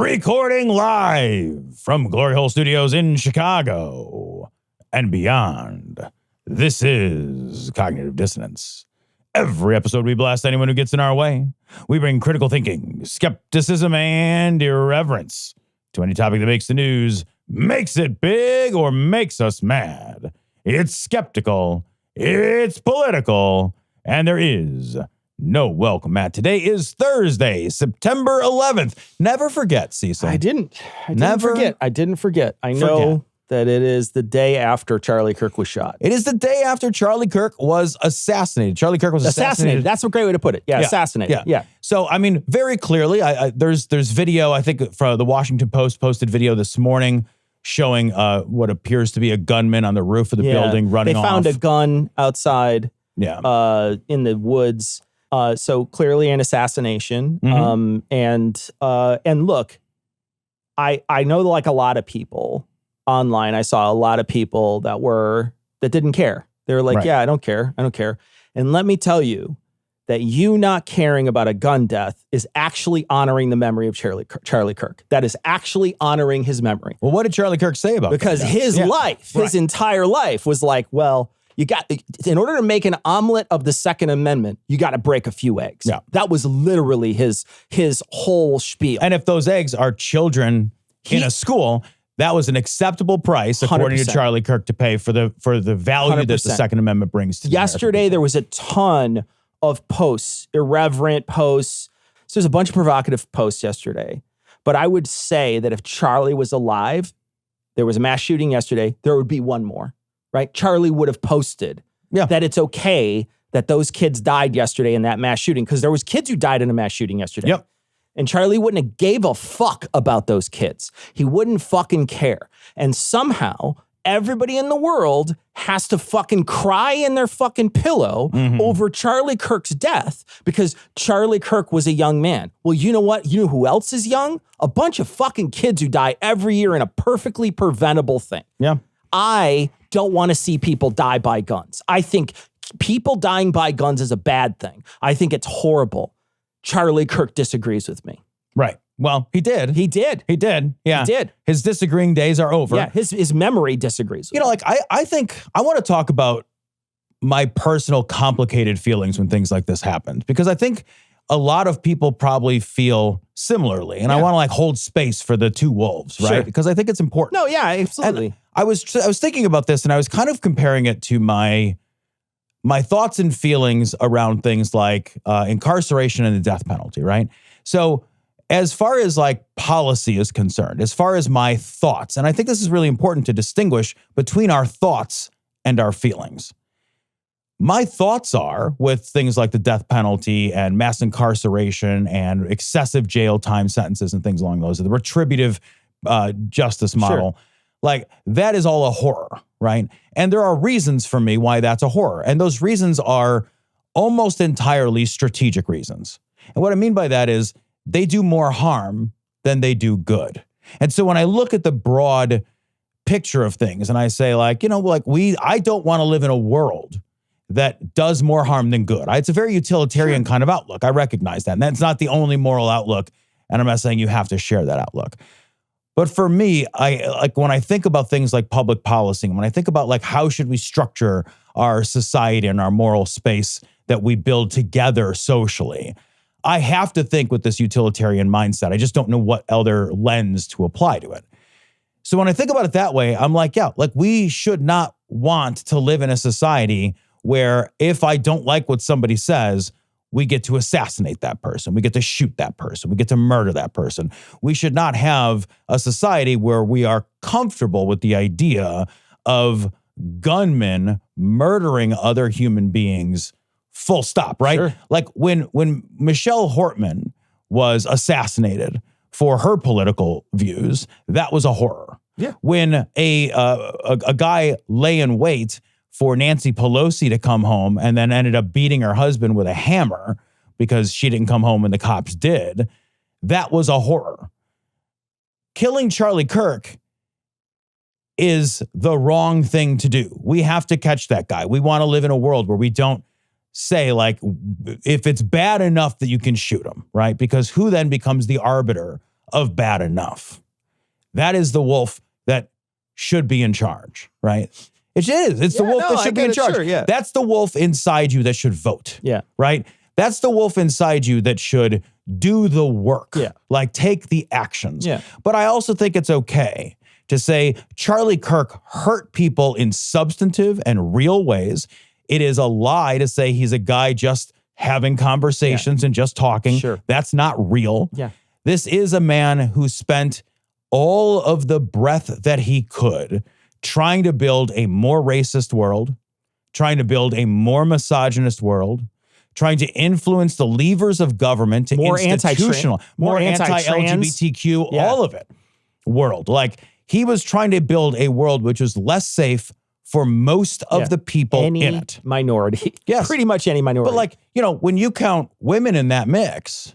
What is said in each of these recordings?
Recording live from Glory Hole Studios in Chicago and beyond. This is Cognitive Dissonance. Every episode we blast anyone who gets in our way. We bring critical thinking, skepticism, and irreverence to any topic that makes the news, makes it big, or makes us mad. It's skeptical, it's political, and there is no welcome mat. Today is Thursday, September 11th. Never forget, Cecil. I didn't forget. I know that it is the day after Charlie Kirk was shot. It is the day after Charlie Kirk was assassinated. Charlie Kirk was assassinated. That's a great way to put it. Yeah. Assassinated. Yeah. So, I mean, very clearly, there's video, I think, from the Washington Post posted video this morning showing what appears to be a gunman on the roof of the building running off. They found a gun outside in the woods. So clearly an assassination. Mm-hmm. And look, I know, like a lot of people online, I saw a lot of people that didn't care. They were like, right. Yeah, I don't care. And let me tell you that you not caring about a gun death is actually honoring the memory of Charlie Kirk. That is actually honoring his memory. Well, what did Charlie Kirk say about that? Because his life, his entire life was like, well, in order to make an omelet of the Second Amendment, you got to break a few eggs. Yeah. That was literally his whole spiel. And if those eggs are children in a school, that was an acceptable price, according 100%. to Charlie Kirk, to pay for the value 100%. That the Second Amendment brings to Yesterday, there was a ton of posts, irreverent posts. So there's a bunch of provocative posts yesterday. But I would say that if Charlie was alive, there was a mass shooting yesterday, there would be one more. Right? Charlie would have posted that it's okay that those kids died yesterday in that mass shooting, because there was kids who died in a mass shooting yesterday. Yep. And Charlie wouldn't have gave a fuck about those kids. He wouldn't fucking care. And somehow everybody in the world has to fucking cry in their fucking pillow over Charlie Kirk's death because Charlie Kirk was a young man. Well, you know what? You know who else is young? A bunch of fucking kids who die every year in a perfectly preventable thing. Yeah. I don't want to see people die by guns. I think people dying by guns is a bad thing. I think it's horrible. Charlie Kirk disagrees with me. Right. Well, he did. Yeah. He did. His disagreeing days are over. Yeah. His memory disagrees with me. Like, I think I want to talk about my personal complicated feelings when things like this happened, because I think a lot of people probably feel similarly. And I want to like hold space for the two wolves, right? Sure. Because I think it's important. No, yeah, absolutely. And I was thinking about this, and I was kind of comparing it to my thoughts and feelings around things like incarceration and the death penalty, right? So as far as like policy is concerned, as far as my thoughts, and I think this is really important to distinguish between our thoughts and our feelings. My thoughts are with things like the death penalty and mass incarceration and excessive jail time sentences and things along those, the retributive justice model. Sure. Like, that is all a horror, right? And there are reasons for me why that's a horror. And those reasons are almost entirely strategic reasons. And what I mean by that is they do more harm than they do good. And so when I look at the broad picture of things and I say, like, I don't want to live in a world that does more harm than good. It's a very utilitarian kind of outlook. I recognize that. And that's not the only moral outlook. And I'm not saying you have to share that outlook. But for me, when I think about things like public policy, when I think about like how should we structure our society and our moral space that we build together socially, I have to think with this utilitarian mindset. I just don't know what other lens to apply to it. So when I think about it that way, I'm like, we should not want to live in a society where if I don't like what somebody says, we get to assassinate that person. We get to shoot that person. We get to murder that person. We should not have a society where we are comfortable with the idea of gunmen murdering other human beings, full stop, right? Sure. Like when Michelle Hortman was assassinated for her political views, that was a horror. Yeah. When a guy lay in wait for Nancy Pelosi to come home and then ended up beating her husband with a hammer because she didn't come home and the cops did, that was a horror. Killing Charlie Kirk is the wrong thing to do. We have to catch that guy. We want to live in a world where we don't say, like, if it's bad enough that you can shoot him, right? Because who then becomes the arbiter of bad enough. That is the wolf that should be in charge, right? It is. It's the wolf that should be in charge. Sure, yeah. That's the wolf inside you that should vote. Yeah. Right? That's the wolf inside you that should do the work. Yeah. Like take the actions. Yeah. But I also think it's okay to say Charlie Kirk hurt people in substantive and real ways. It is a lie to say he's a guy just having conversations and just talking. Sure. That's not real. Yeah. This is a man who spent all of the breath that he could trying to build a more racist world, trying to build a more misogynist world, trying to influence the levers of government to more institutional, more anti-LGBTQ, all of it world. Like he was trying to build a world which was less safe for most of the people in it. Minority. Yes. Pretty much any minority. But like, you know, when you count women in that mix,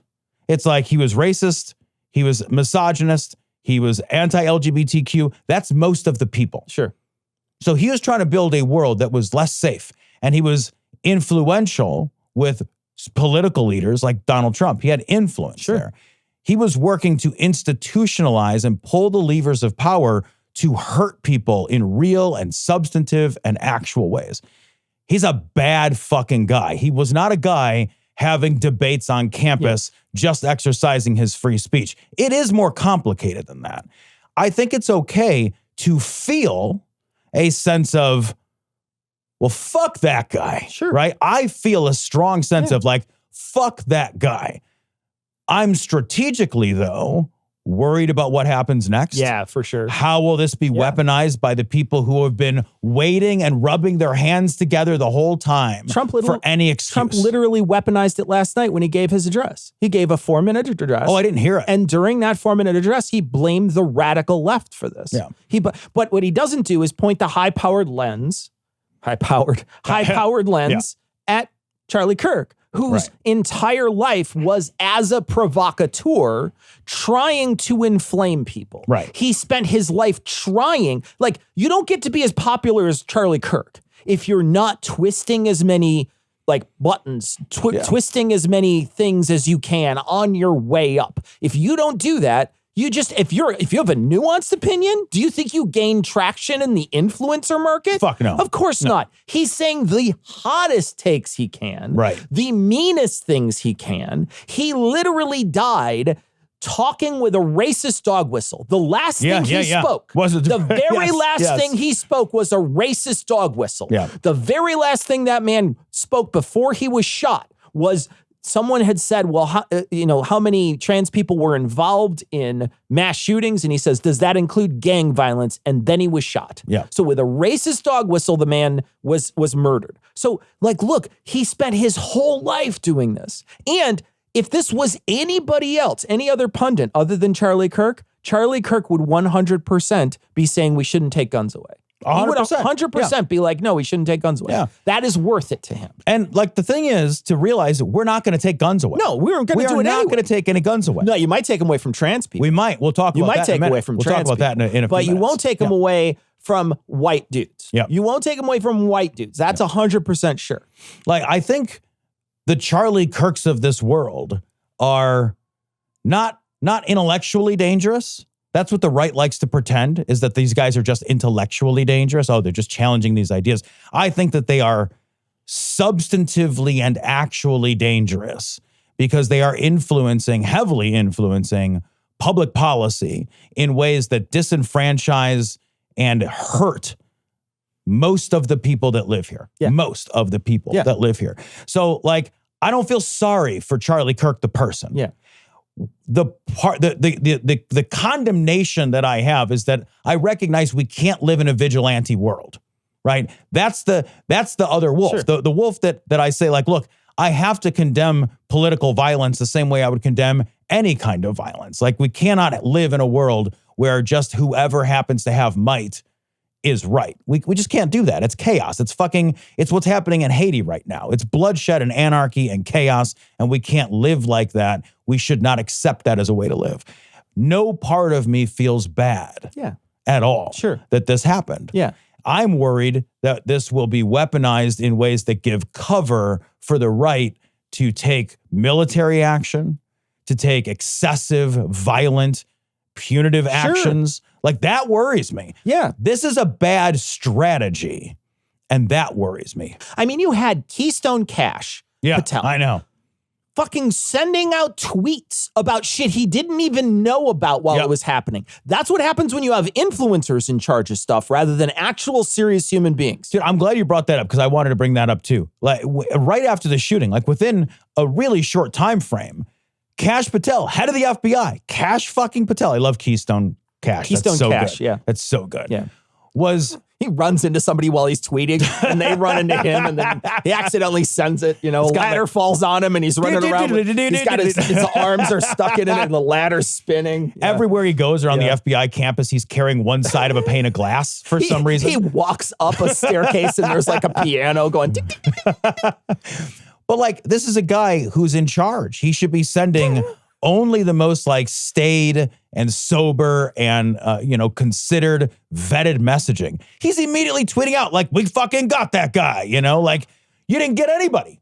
it's like he was racist, he was misogynist, he was anti-LGBTQ. That's most of the people. Sure. So he was trying to build a world that was less safe. And he was influential with political leaders like Donald Trump. He had influence there. He was working to institutionalize and pull the levers of power to hurt people in real and substantive and actual ways. He's a bad fucking guy. He was not a guy having debates on campus, just exercising his free speech. It is more complicated than that. I think it's okay to feel a sense of, well, fuck that guy. Sure. Right? I feel a strong sense of like, fuck that guy. I'm strategically, though, worried about what happens next. Yeah, for sure. How will this be weaponized by the people who have been waiting and rubbing their hands together the whole time for any excuse? Trump literally weaponized it last night when he gave his address. He gave a 4-minute address. Oh, I didn't hear it. And during that 4-minute address, he blamed the radical left for this. Yeah. But what he doesn't do is point the high-powered lens at Charlie Kirk, whose entire life was as a provocateur trying to inflame people. Right. He spent his life trying, like, you don't get to be as popular as Charlie Kirk if you're not twisting as many like buttons, twisting as many things as you can on your way up. If you don't do that, you just, if you have a nuanced opinion, do you think you gain traction in the influencer market? Fuck no. Of course not. He's saying the hottest takes he can. Right. The meanest things he can. He literally died talking with a racist dog whistle. The last thing he spoke, the very last thing he spoke was a racist dog whistle. Yeah. The very last thing that man spoke before he was shot was someone had said, well, how many trans people were involved in mass shootings? And he says, does that include gang violence? And then he was shot. Yeah. So with a racist dog whistle, the man was murdered. So like, look, he spent his whole life doing this. And if this was anybody else, any other pundit other than Charlie Kirk would 100% be saying we shouldn't take guns away. 100%. He would 100% be like, no, we shouldn't take guns away. Yeah. That is worth it to him. And like the thing is to realize we're not going to take guns away. No, we aren't going to do it. We're not going to take any guns away. No, you might take them away from trans people. We might. We'll talk about that. You might take away from trans people. We'll talk about that in a few minutes. But you won't take them away from white dudes. Yeah. You won't take them away from white dudes. That's 100% sure. Like, I think the Charlie Kirks of this world are not intellectually dangerous. That's what the right likes to pretend, is that these guys are just intellectually dangerous. Oh, they're just challenging these ideas. I think that they are substantively and actually dangerous because they are heavily influencing public policy in ways that disenfranchise and hurt most of the people that live here. Yeah. Most of the people that live here. So, like, I don't feel sorry for Charlie Kirk, the person. Yeah. The condemnation that I have is that I recognize we can't live in a vigilante world, right? That's the other wolf. Sure. The wolf that I say, like, look, I have to condemn political violence the same way I would condemn any kind of violence. Like, we cannot live in a world where just whoever happens to have might is right. We just can't do that. It's chaos. It's what's happening in Haiti right now. It's bloodshed and anarchy and chaos, and we can't live like that. We should not accept that as a way to live. No part of me feels bad at all that this happened. Yeah. I'm worried that this will be weaponized in ways that give cover for the right to take military action, to take excessive, violent, punitive actions. Like, that worries me. Yeah. This is a bad strategy, and that worries me. I mean, you had Keystone Cash Patel. I know. Fucking sending out tweets about shit he didn't even know about while it was happening. That's what happens when you have influencers in charge of stuff rather than actual serious human beings. Dude, I'm glad you brought that up because I wanted to bring that up too. Like right after the shooting, like within a really short time frame, Cash Patel, head of the FBI, Cash fucking Patel. I love Keystone Cash. Keystone Cash, good. That's so good. Yeah. He runs into somebody while he's tweeting and they run into him and then he accidentally sends it, a ladder falls on him and he's running around. He's got his arms are stuck in it and the ladder's spinning. Yeah. Everywhere he goes around the FBI campus, he's carrying one side of a pane of glass for some reason. He walks up a staircase and there's like a piano going. But like, this is a guy who's in charge. He should be sending only the most like staid and sober and, considered vetted messaging. He's immediately tweeting out like, we fucking got that guy, like you didn't get anybody.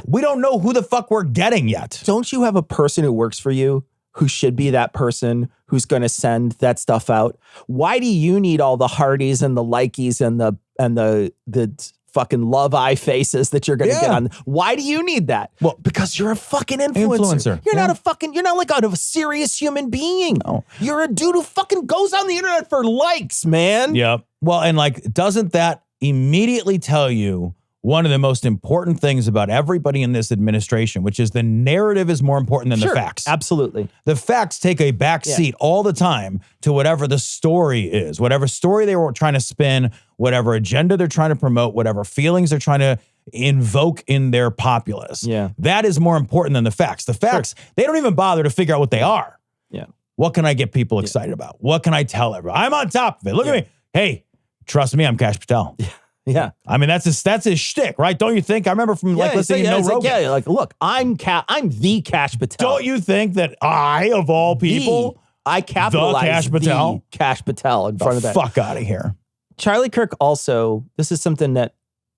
We don't know who the fuck we're getting yet. Don't you have a person who works for you who should be that person who's going to send that stuff out? Why do you need all the hearties and the likies and the fucking love eye faces that you're going to get on? Why do you need that? Well, because you're a fucking influencer. You're not like a serious human being. No. You're a dude who fucking goes on the internet for likes, man. Yeah. Well, and like, doesn't that immediately tell you one of the most important things about everybody in this administration, which is the narrative is more important than the facts. Absolutely. The facts take a back seat all the time to whatever the story is, whatever story they were trying to spin, whatever agenda they're trying to promote, whatever feelings they're trying to invoke in their populace. Yeah. That is more important than the facts. The facts, they don't even bother to figure out what they are. Yeah. What can I get people excited about? What can I tell everyone? I'm on top of it. Look at me. Hey, trust me, I'm Cash Patel. Yeah. I mean, that's his shtick, right? Don't you think? I remember from listening to Rogan. Look, I'm the Cash Patel. Don't you think that I, of all people, I capitalized the Cash Patel? The Cash Patel in front of that. Fuck out of here. Charlie Kirk also, this is something that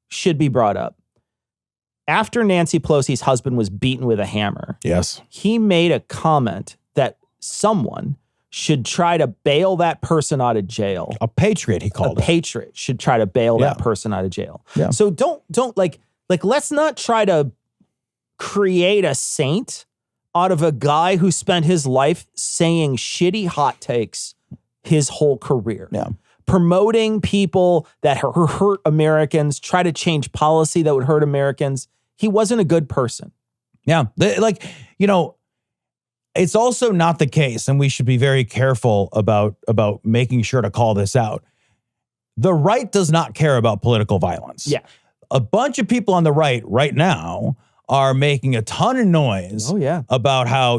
should be brought up. After Nancy Pelosi's husband was beaten with a hammer, he made a comment that someone should try to bail that person out of jail. A patriot, he called it. A patriot should try to bail that person out of jail. Yeah. So don't let's not try to create a saint out of a guy who spent his life saying shitty hot takes his whole career. Yeah. Promoting people that hurt Americans, try to change policy that would hurt Americans. He wasn't a good person. Yeah. It's also not the case, and we should be very careful about making sure to call this out. The right does not care about political violence. Yeah. A bunch of people on the right now are making a ton of noise about how,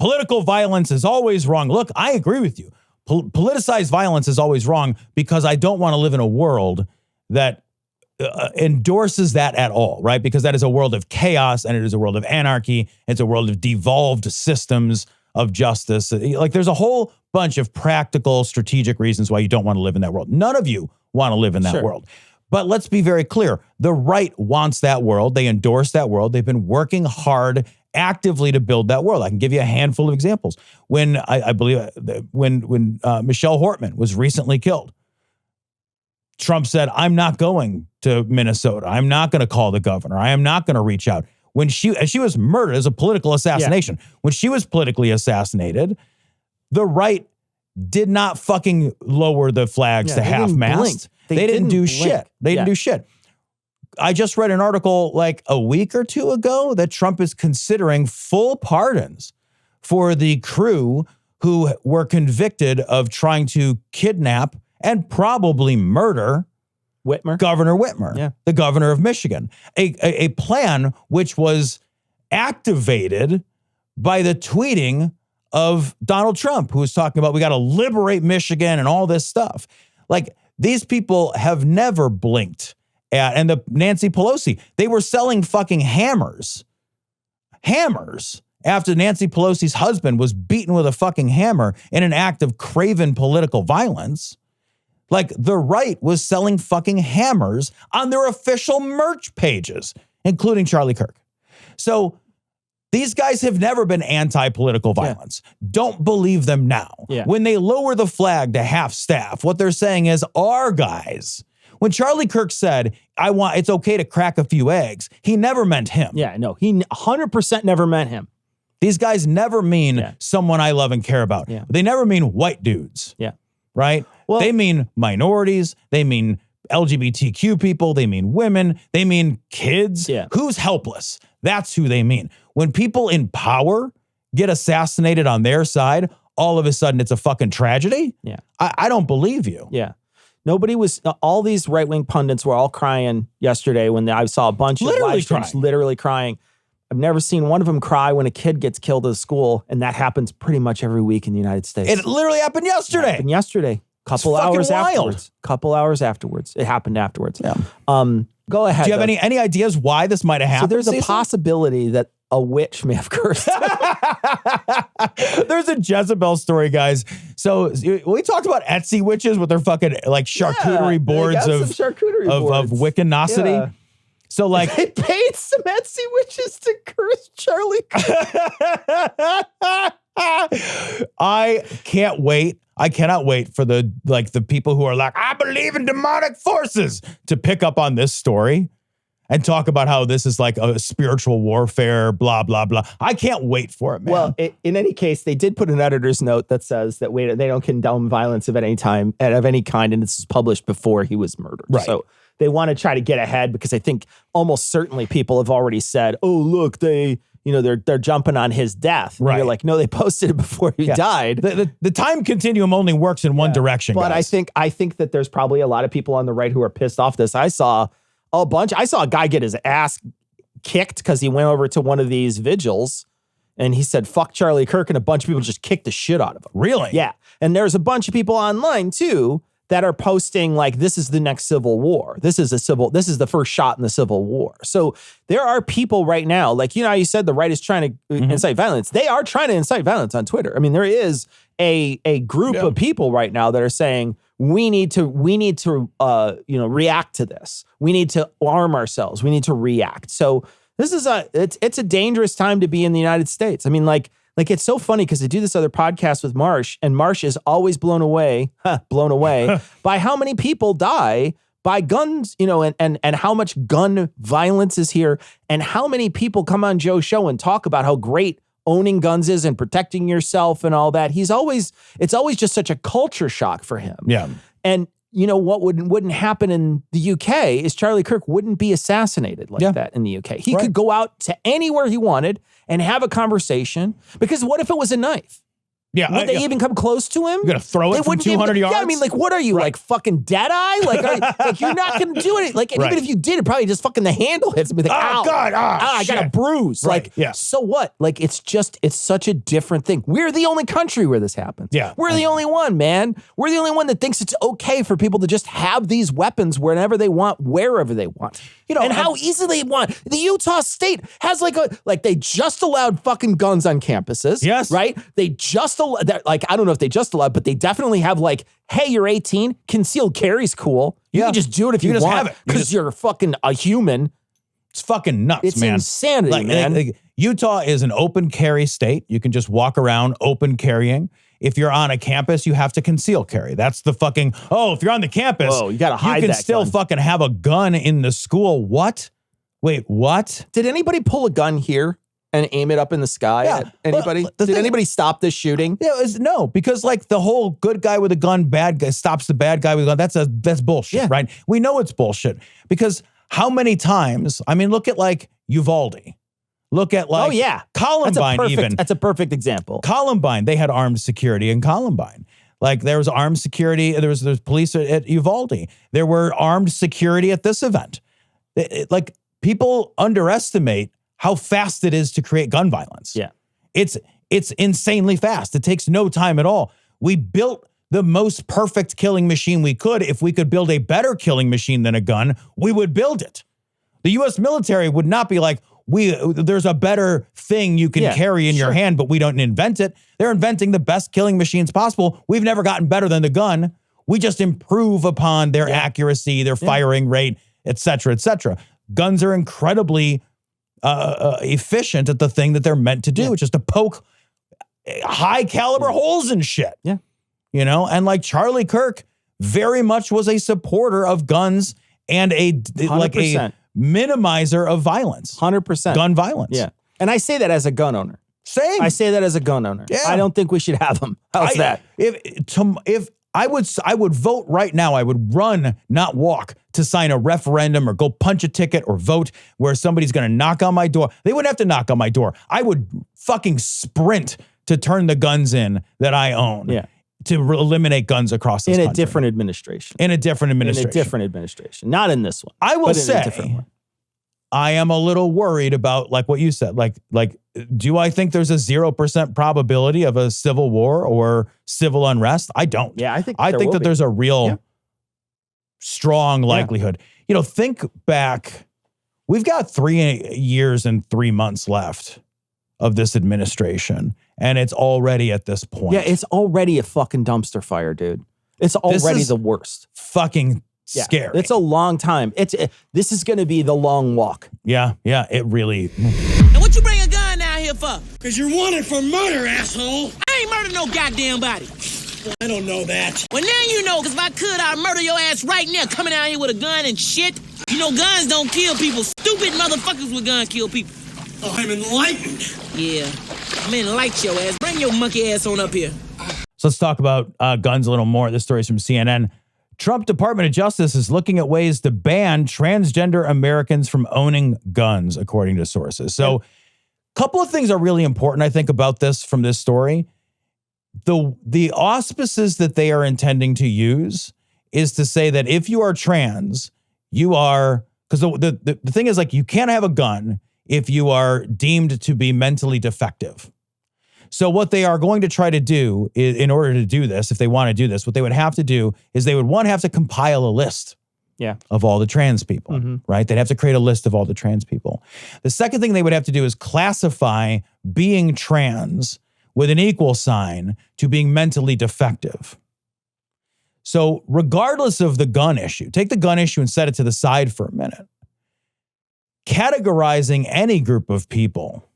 political violence is always wrong. Look, I agree with you. Politicized violence is always wrong because I don't want to live in a world that endorses that at all, right? Because that is a world of chaos and it is a world of anarchy. It's a world of devolved systems of justice. Like there's a whole bunch of practical, strategic reasons why you don't want to live in that world. None of you want to live in that world. But let's be very clear. The right wants that world. They endorse that world. They've been working hard actively to build that world. I can give you a handful of examples. When I believe when Michelle Hortman was recently killed, Trump said, I'm not going to Minnesota. I'm not going to call the governor. I am not going to reach out. As she was murdered as a political assassination, when she was politically assassinated, the right did not fucking lower the flags to half-mast. They didn't do shit. They didn't do shit. I just read an article like a week or two ago that Trump is considering full pardons for the crew who were convicted of trying to kidnap and probably murder Governor Whitmer, the governor of Michigan. A plan which was activated by the tweeting of Donald Trump, who was talking about we got to liberate Michigan and all this stuff. Like, these people have never blinked at, and the Nancy Pelosi, they were selling fucking hammers after Nancy Pelosi's husband was beaten with a fucking hammer in an act of craven political violence. Like, the right was selling fucking hammers on their official merch pages, including Charlie Kirk. So These guys have never been anti-political violence. Don't believe them now. When they lower the flag to half staff, what they're saying is our guys. When Charlie Kirk said, it's okay to crack a few eggs, he never meant him. Yeah, no, he 100% never meant him. These guys never mean someone I love and care about. They never mean white dudes. Right? Well, they mean minorities. They mean LGBTQ people. They mean women. They mean kids. Who's helpless? That's who they mean. When people in power get assassinated on their side, all of a sudden it's a fucking tragedy. I don't believe you. Nobody was, all these right-wing pundits were all crying yesterday when I saw a bunch of live streams literally crying. I've never seen one of them cry when a kid gets killed at a school, and that happens pretty much every week in the United States. It literally happened yesterday. Couple hours afterwards. It happened afterwards. Go ahead. Do you have any ideas why this might have happened? So there's a possibility that a witch may have cursed. There's a Jezebel story, guys. So we talked about Etsy witches with their fucking like charcuterie boards of Wiccanosity. So like they paid some Etsy witches to curse Charlie. I can't wait. I cannot wait for the people who are like, I believe in demonic forces to pick up on this story and talk about how this is like a spiritual warfare, blah, blah, blah. I can't wait for it, man. Well, in any case, they did put an editor's note that says that they don't condone violence of any time, of any kind, and this is published before he was murdered. Right. So they want to try to get ahead because I think almost certainly people have already said, oh, look, they're jumping on his death. Right. And you're like, no, they posted it before he died. The time continuum only works in one direction, but guys. I think that there's probably a lot of people on the right who are pissed off this. I saw a guy get his ass kicked because he went over to one of these vigils and he said, fuck Charlie Kirk, and a bunch of people just kicked the shit out of him. Really? Yeah. And there's a bunch of people online too that are posting like, this is the next civil war. This is the first shot in the Civil War. So there are people right now, like, you know how you said the right is trying to incite violence. They are trying to incite violence on Twitter. I mean, there is a group of people right now that are saying, we need to react to this. We need to arm ourselves. We need to react. So this is it's a dangerous time to be in the United States. I mean, like it's so funny because I do this other podcast with Marsh, and Marsh is always blown away by how many people die by guns, and how much gun violence is here, and how many people come on Joe's show and talk about how great owning guns is and protecting yourself and all that. It's always just such a culture shock for him. Yeah. And what wouldn't happen in the UK is Charlie Kirk wouldn't be assassinated like that in the UK. He could go out to anywhere he wanted and have a conversation, because what if it was a knife? Yeah. Would they even come close to him? You're going to throw it from 200 yards? Yeah, I mean, like, what are you, like fucking Deadeye? Like, you're not going to do it. Like, even if you did, it probably just fucking the handle hits me. Like, ow, God, I got a bruise. Right. Like, so what? Like, it's such a different thing. We're the only country where this happens. Yeah. We're the only one, man. We're the only one that thinks it's okay for people to just have these weapons whenever they want, wherever they want. And how easily they want. The Utah State has they just allowed fucking guns on campuses. Yes. Right? They just I don't know if they just allowed, but they definitely have hey, you're 18, concealed carry's cool. You can just do it if you want because you're fucking a human. It's fucking nuts, man. It's insanity, man. Utah is an open carry state. You can just walk around open carrying. If you're on a campus, you have to conceal carry. That's the fucking, if you're on the campus, you got to hide that you can still gun. fucking have a gun in the school. What? Wait, what? Did anybody pull a gun here and aim it up in the sky at anybody? Did anybody stop this shooting? Yeah, no, because the whole good guy with a gun, bad guy stops the bad guy with a gun. That's bullshit, right? We know it's bullshit because how many times, I mean, look at Uvalde. Look at Columbine. That's a perfect example. Columbine, they had armed security in Columbine. There was armed security. There was police at Uvalde. There were armed security at this event. People underestimate how fast it is to create gun violence. Yeah. It's insanely fast. It takes no time at all. We built the most perfect killing machine we could. If we could build a better killing machine than a gun, we would build it. The U.S. military would not be like, there's a better thing you can carry in your hand, but we don't invent it. They're inventing the best killing machines possible. We've never gotten better than the gun. We just improve upon their accuracy, their firing rate, et cetera, et cetera. Guns are incredibly efficient at the thing that they're meant to do, which is to poke high caliber holes in shit. Yeah. You know, and like Charlie Kirk very much was a supporter of guns and a minimizer of violence. 100%. Gun violence. Yeah. And I say that as a gun owner. Same. I say that as a gun owner. Yeah. I don't think we should have them. How's that? If I would vote right now, I would run, not walk, to sign a referendum or go punch a ticket or vote where somebody's going to knock on my door. They wouldn't have to knock on my door. I would fucking sprint to turn the guns in that I own. Yeah. To eliminate guns across this country. In a different administration. In a different administration. Not in this one. I will in a say, different one. I am a little worried about, like what you said, like, do I think there's a 0% probability of a civil war or civil unrest? I don't. Yeah, I think that there's a real strong likelihood. You know, think back. We've got 3 years and 3 months left of this administration, and it's already at this point. Yeah, it's already a fucking dumpster fire, dude. It's already the worst. Fucking scary. It's a long time. This is going to be the long walk. Yeah, it really. And what you bring a gun down here for? Because you're wanted for murder, asshole. I ain't murdered no goddamn body. Well, I don't know that. Well, now you know, because if I could, I'd murder your ass right now, coming out here with a gun and shit. You know, guns don't kill people. Stupid motherfuckers with guns kill people. Oh, I'm enlightened. Yeah, I'm enlightened your ass. Bring your monkey ass on up here. So let's talk about guns a little more. This story is from CNN. Trump Department of Justice is looking at ways to ban transgender Americans from owning guns, according to sources. So a couple of things are really important, I think, about this from this story. The auspices that they are intending to use is to say that if you are trans, you are, because the thing is, like, you can't have a gun if you are deemed to be mentally defective. So what they are going to try to do is, in order to do this, if they want to do this, what they would have to do is they would have to compile a list of all the trans people, right? They'd have to create a list of all the trans people. The second thing they would have to do is classify being trans with an equal sign to being mentally defective. So regardless of the gun issue, take the gun issue and set it to the side for a minute. Categorizing any group of people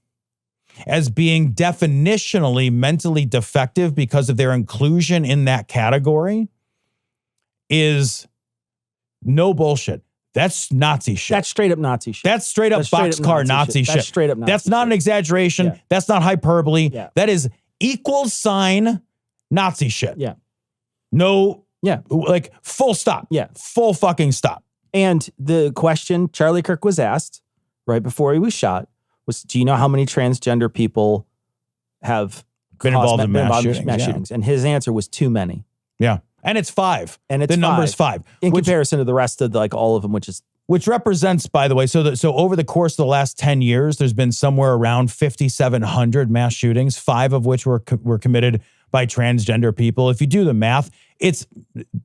as being definitionally mentally defective because of their inclusion in that category is no bullshit. That's Nazi shit. That's straight up Nazi shit. That's straight up boxcar Nazi shit. That's straight up Nazi That's not an exaggeration. Yeah. That's not hyperbole. Yeah. That is equal sign Nazi shit. Yeah. No. Yeah. Like full stop. Yeah. Full fucking stop. And the question Charlie Kirk was asked right before he was shot was, do you know how many transgender people have been involved in mass shootings? And his answer was too many. Yeah. And it's 5. And it's the number's 5. In comparison to the rest of all of them, which represents, by the way, so over the course of the last 10 years, there's been somewhere around 5,700 mass shootings, 5 of which were committed by transgender people. If you do the math, it's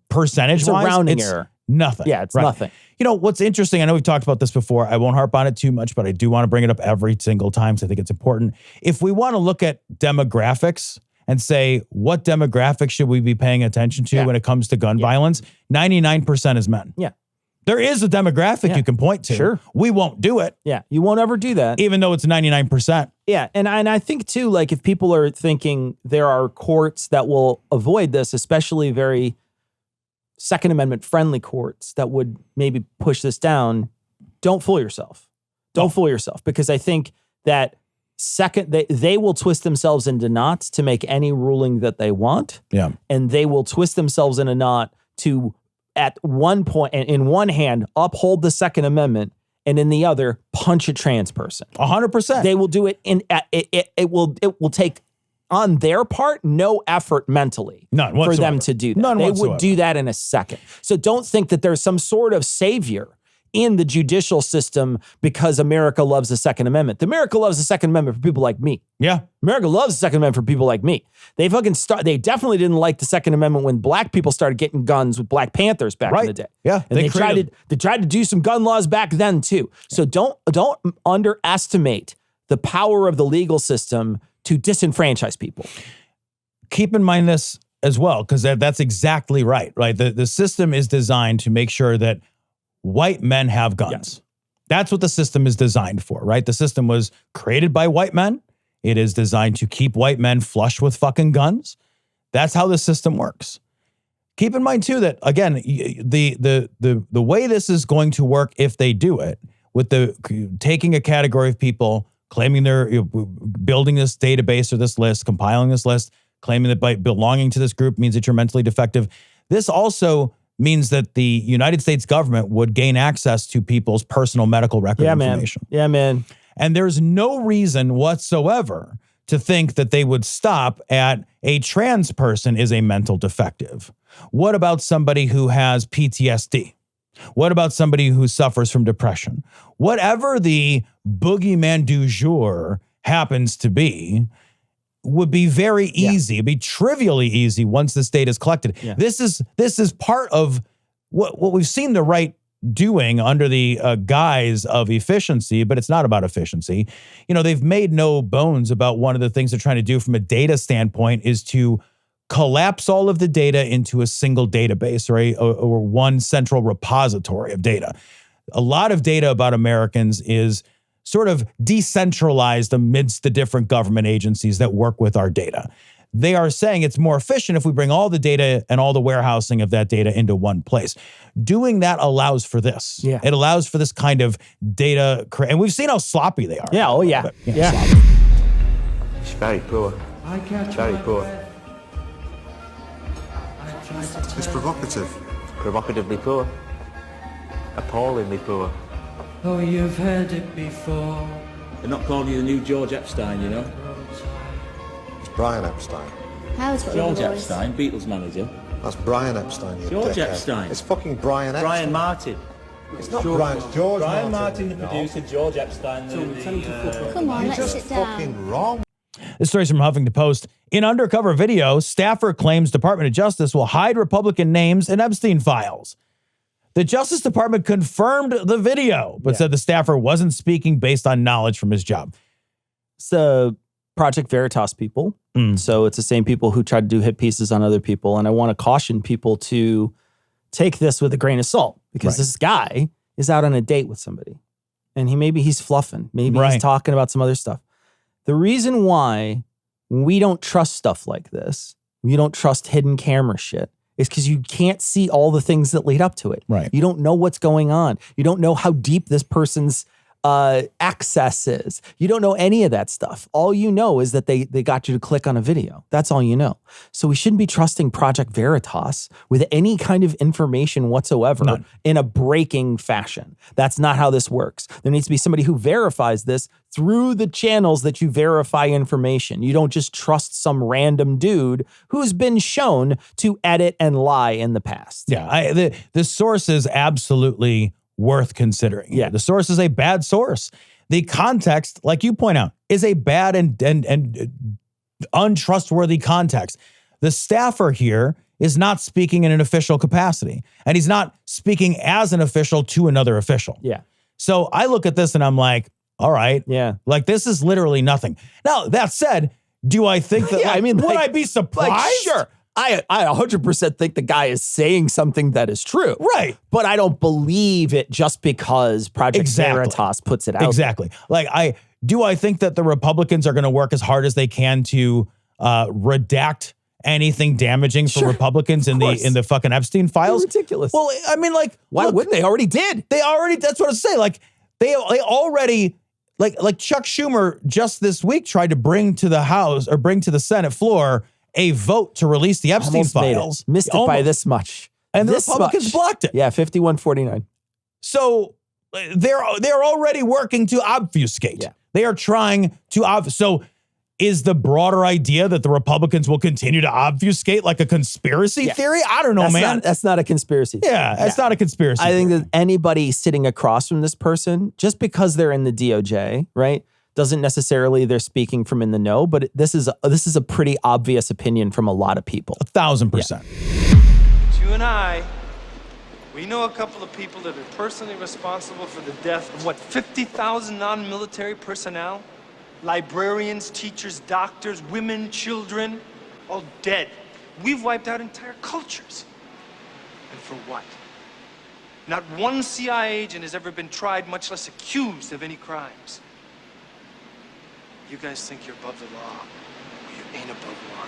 percentage-wise, it's a rounding error. Nothing. Yeah, it's nothing. You know, what's interesting, I know we've talked about this before. I won't harp on it too much, but I do want to bring it up every single time because I think it's important. If we want to look at demographics and say, what demographics should we be paying attention to when it comes to gun violence? 99% is men. Yeah. There is a demographic you can point to. Sure. We won't do it. Yeah. You won't ever do that. Even though it's 99%. Yeah. And I think too, like, if people are thinking there are courts that will avoid this, especially very Second Amendment friendly courts that would maybe push this down, don't fool yourself. Don't fool yourself, because I think that they will twist themselves into knots to make any ruling that they want. Yeah. And they will twist themselves in a knot to, at one point, and in one hand, uphold the Second Amendment, and in the other, punch a trans person. 100%. They will do it it will take on their part no effort mentally for them to do that. None they whatsoever. would do that in a second. So don't think that there's some sort of savior in the judicial system because America loves the Second Amendment. America loves the Second Amendment for people like me. Yeah. America loves the Second Amendment for people like me. They definitely didn't like the Second Amendment when black people started getting guns with Black Panthers back in the day. Yeah. And they tried to do some gun laws back then too. So don't underestimate the power of the legal system to disenfranchise people. Keep in mind this as well, because that's exactly right? The system is designed to make sure that white men have guns. That's what the system is designed for, right? The system was created by white men. It is designed to keep white men flush with fucking guns. That's how the system works. Keep in mind too that, again, the way this is going to work if they do it, with the taking a category of people, claiming they're building this database or this list, compiling this list, claiming that by belonging to this group means that you're mentally defective. This also means that the United States government would gain access to people's personal medical record information. Yeah, man. And there's no reason whatsoever to think that they would stop at a trans person is a mental defective. What about somebody who has PTSD? What about somebody who suffers from depression? Whatever the boogeyman du jour happens to be, would be very easy. It'd be trivially easy once this data is collected. Yeah. This is part of what we've seen the right doing under the guise of efficiency, but it's not about efficiency. You know, they've made no bones about one of the things they're trying to do from a data standpoint is to collapse all of the data into a single database or one central repository of data. A lot of data about Americans is sort of decentralized amidst the different government agencies that work with our data. They are saying it's more efficient if we bring all the data and all the warehousing of that data into one place. Doing that allows for this. Yeah. It allows for this kind of data. And we've seen how sloppy they are. Yeah, oh yeah. Yeah. Sloppy. It's very poor. It's very poor. It's provocative. Provocatively poor. Appallingly poor. Oh, you've heard it before. They're not calling you the new George Epstein, you know? It's Brian Epstein. How's it George Epstein, Beatles manager. That's Brian Epstein, you George dickhead. Epstein. It's fucking Brian Epstein. Brian Martin. It's not Brian, it's George Brian Martin, the No. producer, George Epstein, Come on, You're let's just sit down. fucking wrong. This story's from Huffington Post. In undercover video, staffer claims Department of Justice will hide Republican names in Epstein files. The Justice Department confirmed the video, but said the staffer wasn't speaking based on knowledge from his job. It's the Project Veritas people. So it's the same people who tried to do hit pieces on other people. And I want to caution people to take this with a grain of salt because this guy is out on a date with somebody. And maybe he's fluffing. Maybe he's talking about some other stuff. The reason why we don't trust stuff like this, we don't trust hidden camera shit, is because you can't see all the things that lead up to it. Right. You don't know what's going on. You don't know how deep this person's access is. You don't know any of that stuff. All you know is that they got you to click on a video. That's all you know. So we shouldn't be trusting Project Veritas with any kind of information whatsoever in a breaking fashion. That's not how this works. There needs to be somebody who verifies this through the channels that you verify information. You don't just trust some random dude who's been shown to edit and lie in the past. Yeah, the source is absolutely worth considering. Yeah. The source is a bad source. The context, like you point out, is a bad and untrustworthy context. The staffer here is not speaking in an official capacity, and he's not speaking as an official to another official. Yeah. So I look at this and I'm like, all right. Yeah. Like, this is literally nothing. Now, that said, do I think that, would I be surprised? Like, sure. I 100% think the guy is saying something that is true. Right. But I don't believe it just because Project Veritas puts it out. Exactly. Like, I think that the Republicans are going to work as hard as they can to redact anything damaging for Republicans in the fucking Epstein files. They're ridiculous. Well, I mean, like, why wouldn't they? Already did. That's what I say. Like, they already, like Chuck Schumer just this week tried to bring to the House or bring to the Senate floor a vote to release the Epstein files. Missed it by this much. And the Republicans blocked it. Yeah, 51-49. So they're already working to obfuscate. Yeah. They are trying to So is the broader idea that the Republicans will continue to obfuscate like a conspiracy theory? I don't know, man. That's not a conspiracy theory. Yeah, it's not a conspiracy I think theory. that anybody sitting across from this person, just because they're in the DOJ, right, doesn't necessarily they're speaking from in the know, but this is a pretty obvious opinion from a lot of people. 1,000%. You and I, we know a couple of people that are personally responsible for the death of, 50,000 non-military personnel? Librarians, teachers, doctors, women, children, all dead. We've wiped out entire cultures. And for what? Not one CIA agent has ever been tried, much less accused of any crimes. You guys think you're above the law. Well, you ain't above the line.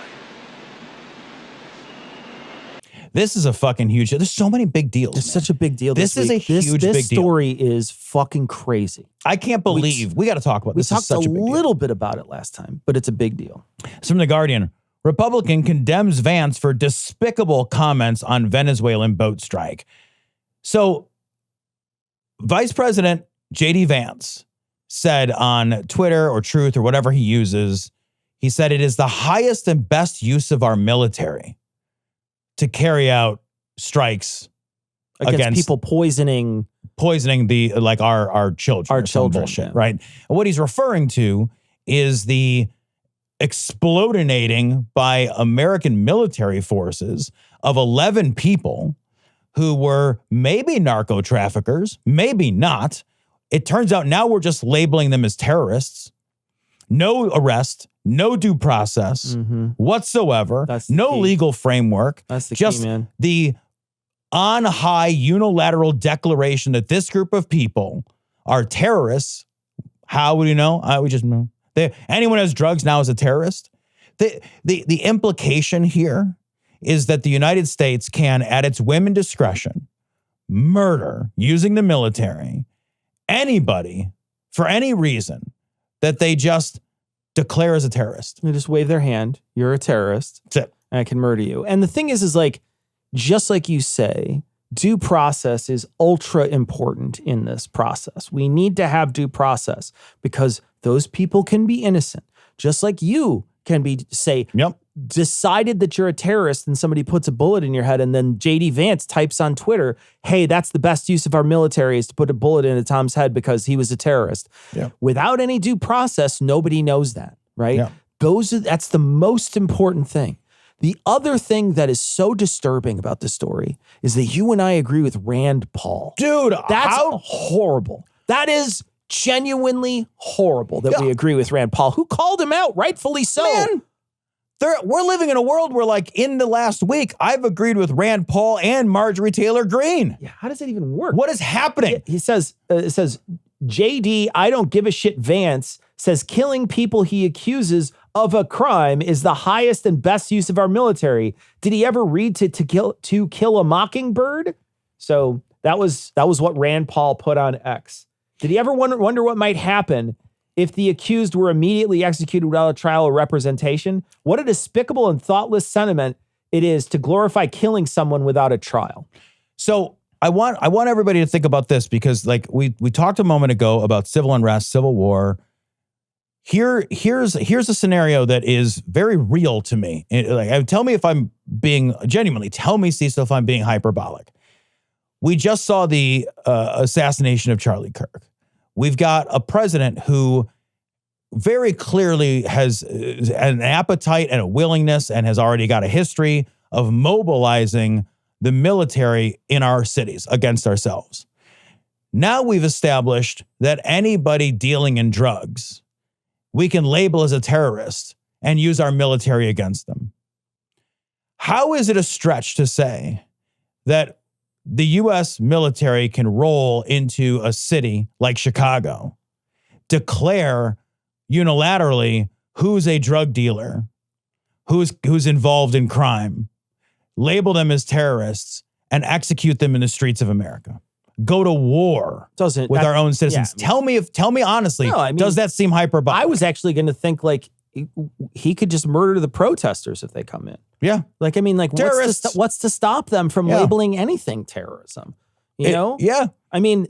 This is a fucking huge. There's so many big deals. It's such a big deal. This is a huge big deal. This story is fucking crazy. I can't believe we got to talk about this. We talked a little bit about it last time, but it's a big deal. It's from The Guardian. Republican condemns Vance for despicable comments on Venezuelan boat strike. So, Vice President J.D. Vance said on Twitter or Truth or whatever he uses, he said it is the highest and best use of our military to carry out strikes against people poisoning the our children. Our children, bullshit, yeah. right? And what he's referring to is the explodinating by American military forces of 11 people who were maybe narco traffickers, maybe not. It turns out now we're just labeling them as terrorists. No arrest, no due process whatsoever, no legal framework. That's the just key, man. The on high unilateral declaration that this group of people are terrorists. How would you know? We just know. Anyone who has drugs now is a terrorist. The implication here is that the United States can, at its whim and discretion, murder using the military anybody for any reason that they just declare as a terrorist. They just wave their hand. You're a terrorist. That's it. And I can murder you. And the thing is like, just like you say, due process is ultra important in this process. We need to have due process because those people can be innocent. Just like you can be, decided that you're a terrorist and somebody puts a bullet in your head and then J.D. Vance types on Twitter, hey, that's the best use of our military is to put a bullet into Tom's head because he was a terrorist. Yeah. Without any due process, nobody knows that, right? Yeah. That's the most important thing. The other thing that is so disturbing about this story is that you and I agree with Rand Paul. Dude, that's horrible. That is genuinely horrible that we agree with Rand Paul, who called him out, rightfully so. Man, we're living in a world where, like, in the last week, I've agreed with Rand Paul and Marjorie Taylor Greene. Yeah, how does that even work? What is happening? He says, it says, JD, I don't give a shit, Vance, says killing people he accuses of a crime is the highest and best use of our military. Did he ever read to kill a mockingbird? So that was what Rand Paul put on X. Did he ever wonder what might happen if the accused were immediately executed without a trial or representation? What a despicable and thoughtless sentiment it is to glorify killing someone without a trial. So I want everybody to think about this because, like, we talked a moment ago about civil unrest, civil war. Here's a scenario that is very real to me. Tell me if I'm being genuinely. Tell me, Cecil, if I'm being hyperbolic. We just saw the assassination of Charlie Kirk. We've got a president who very clearly has an appetite and a willingness and has already got a history of mobilizing the military in our cities against ourselves. Now we've established that anybody dealing in drugs, we can label as a terrorist and use our military against them. How is it a stretch to say that the U.S. military can roll into a city like Chicago, declare unilaterally who's a drug dealer, who's involved in crime, label them as terrorists, and execute them in the streets of America? Go to war with our own citizens. Yeah. Tell me honestly, does that seem hyperbolic? I was actually going to think like he could just murder the protesters if they come in. Yeah. Like, I mean, like, terrorists. what's to stop them from labeling anything terrorism? You know? Yeah. I mean,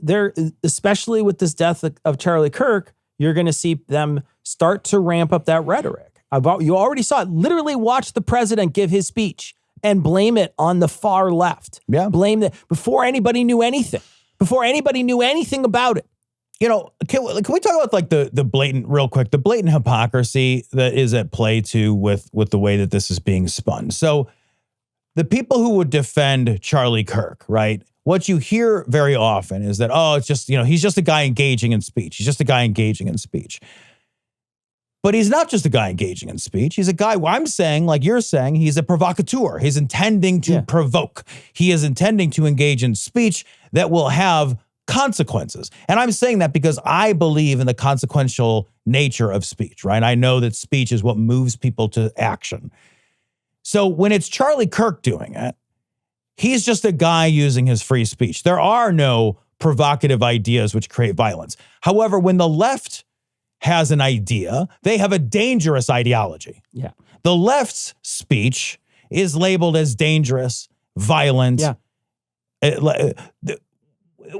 especially with this death of Charlie Kirk, you're going to see them start to ramp up that rhetoric. You already saw it. Literally watch the president give his speech and blame it on the far left. Yeah. Blame that before anybody knew anything. Before anybody knew anything about it. You know, can we talk about like the blatant, real quick, the blatant hypocrisy that is at play too with the way that this is being spun? So the people who would defend Charlie Kirk, right? What you hear very often is that, oh, it's just, he's just a guy engaging in speech. He's just a guy engaging in speech. But he's not just a guy engaging in speech. He's a guy, I'm saying, like you're saying, he's a provocateur. He's intending to provoke. He is intending to engage in speech that will have consequences. And I'm saying that because I believe in the consequential nature of speech, right? I know that speech is what moves people to action. So when it's Charlie Kirk doing it, he's just a guy using his free speech. There are no provocative ideas which create violence. However, when the left has an idea, they have a dangerous ideology. Yeah. The left's speech is labeled as dangerous, violent. Yeah.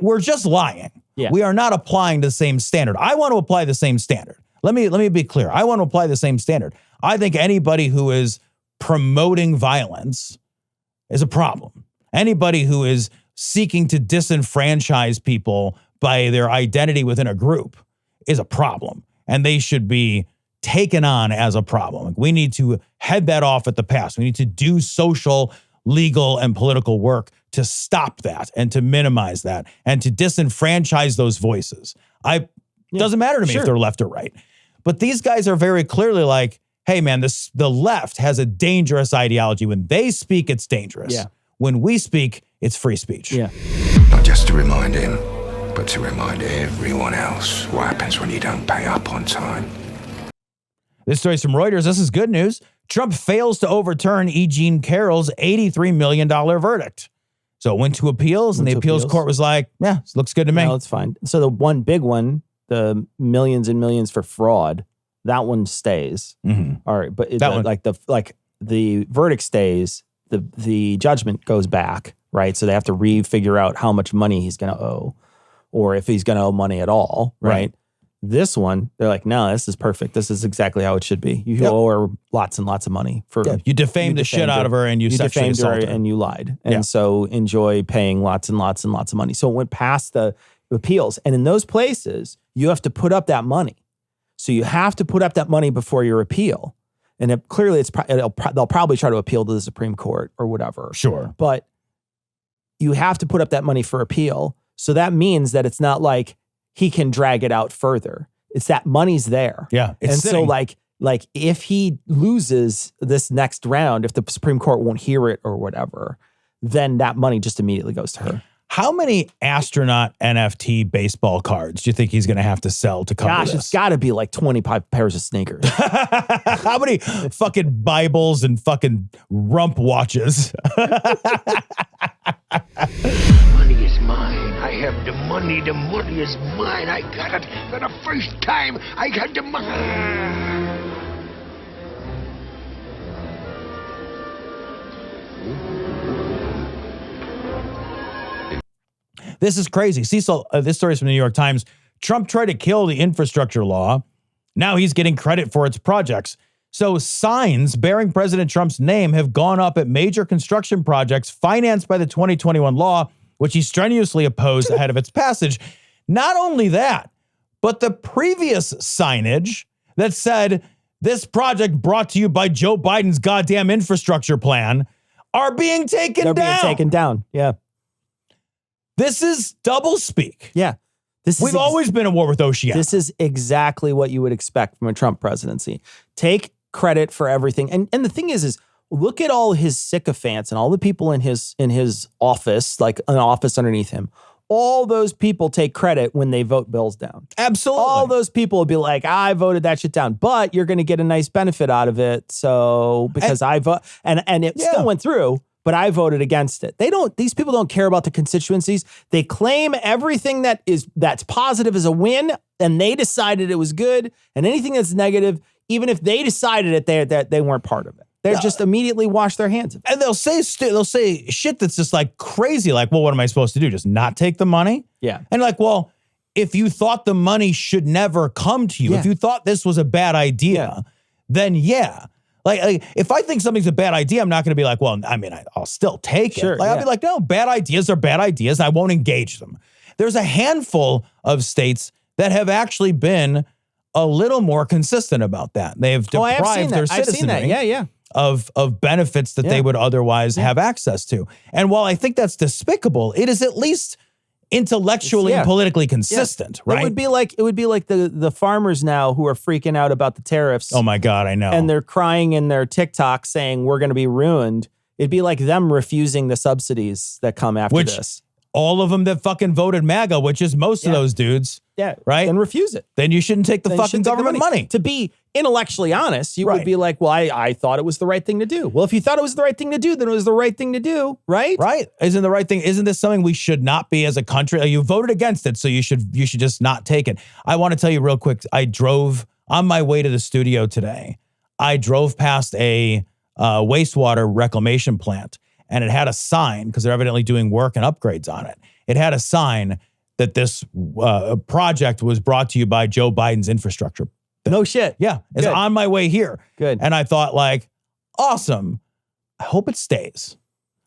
We're just lying. Yeah. We are not applying the same standard. I want to apply the same standard. Let me be clear. I want to apply the same standard. I think anybody who is promoting violence is a problem. Anybody who is seeking to disenfranchise people by their identity within a group is a problem. And they should be taken on as a problem. We need to head that off at the pass. We need to do social, legal, and political work to stop that and to minimize that and to disenfranchise those voices. Doesn't matter to me if they're left or right. But these guys are very clearly like, hey, man, the left has a dangerous ideology. When they speak, it's dangerous. Yeah. When we speak, it's free speech. Yeah. Not just to remind him, but to remind everyone else what happens when you don't pay up on time. This story's from Reuters. This is good news. Trump fails to overturn E. Jean Carroll's $83 million verdict. So it went to appeals, and the appeals court was like, yeah, this looks good to me. No, it's fine. So the one big one, the millions and millions for fraud, that one stays. Mm-hmm. All right, but the verdict stays, the judgment goes back, right? So they have to figure out how much money he's going to owe, or if he's going to owe money at all, right? This one, they're like, no, this is perfect. This is exactly how it should be. You owe her lots and lots of money for you defamed the shit out of her, and you sexually assaulted her, and you lied, and so enjoy paying lots and lots and lots of money. So it went past the appeals, and in those places, you have to put up that money. So you have to put up that money before your appeal, and they'll probably try to appeal to the Supreme Court or whatever. Sure, but you have to put up that money for appeal. So that means that it's not like he can drag it out further. It's that money's there. Yeah. And sitting. so like if he loses this next round, if the Supreme Court won't hear it or whatever, then that money just immediately goes to her. How many astronaut NFT baseball cards do you think he's going to have to sell to cover this? It's got to be like 25 pairs of sneakers. How many fucking Bibles and fucking rump watches? Money is mine. I have the money. The money is mine. I got it for the first time. I got the money. This is crazy. Cecil, this story is from the New York Times. Trump tried to kill the infrastructure law. Now he's getting credit for its projects. So signs bearing President Trump's name have gone up at major construction projects financed by the 2021 law, which he strenuously opposed ahead of its passage. Not only that, but the previous signage that said, this project brought to you by Joe Biden's goddamn infrastructure plan are being taken down. They're being taken down. Yeah. This is doublespeak. Yeah. We've always been at war with Oceania. This is exactly what you would expect from a Trump presidency. Take credit for everything. And the thing is look at all his sycophants and all the people in his office, like an office underneath him. All those people take credit when they vote bills down. Absolutely. All those people will be like, I voted that shit down, but you're going to get a nice benefit out of it. So because I vote, and it still went through, but I voted against it. These people don't care about the constituencies. They claim everything that's positive is a win, and they decided it was good, and anything that's negative, even if they decided it, they weren't part of it. They just immediately wash their hands of it. And they'll say shit that's just like crazy. Like, well, what am I supposed to do? Just not take the money? Yeah. And like, well, if you thought the money should never come to you, if you thought this was a bad idea, then yeah. Like, if I think something's a bad idea, I'm not going to be like, well, I mean, I'll still take it. I'll be like, no, bad ideas are bad ideas. I won't engage them. There's a handful of states that have actually been a little more consistent about that. They have deprived their citizenry of benefits that they would otherwise have access to. And while I think that's despicable, it is at least intellectually and politically consistent, right? It would be like the farmers now who are freaking out about the tariffs. Oh my God, I know. And they're crying in their TikTok saying we're going to be ruined. It'd be like them refusing the subsidies that come after this. All of them that fucking voted MAGA, which is most of those dudes. Yeah. Right? And refuse it. Then you shouldn't take the fucking government money. To be intellectually honest, you would be like, well, I thought it was the right thing to do. Well, if you thought it was the right thing to do, then it was the right thing to do, right? Right. Isn't the right thing? Isn't this something we should not be as a country? You voted against it, so you should just not take it. I want to tell you real quick, I drove on my way to the studio today. I drove past a wastewater reclamation plant, and it had a sign, because they're evidently doing work and upgrades on it. It had a sign that this project was brought to you by Joe Biden's infrastructure. No shit. Yeah. It's on my way here. Good. And I thought, like, awesome. I hope it stays.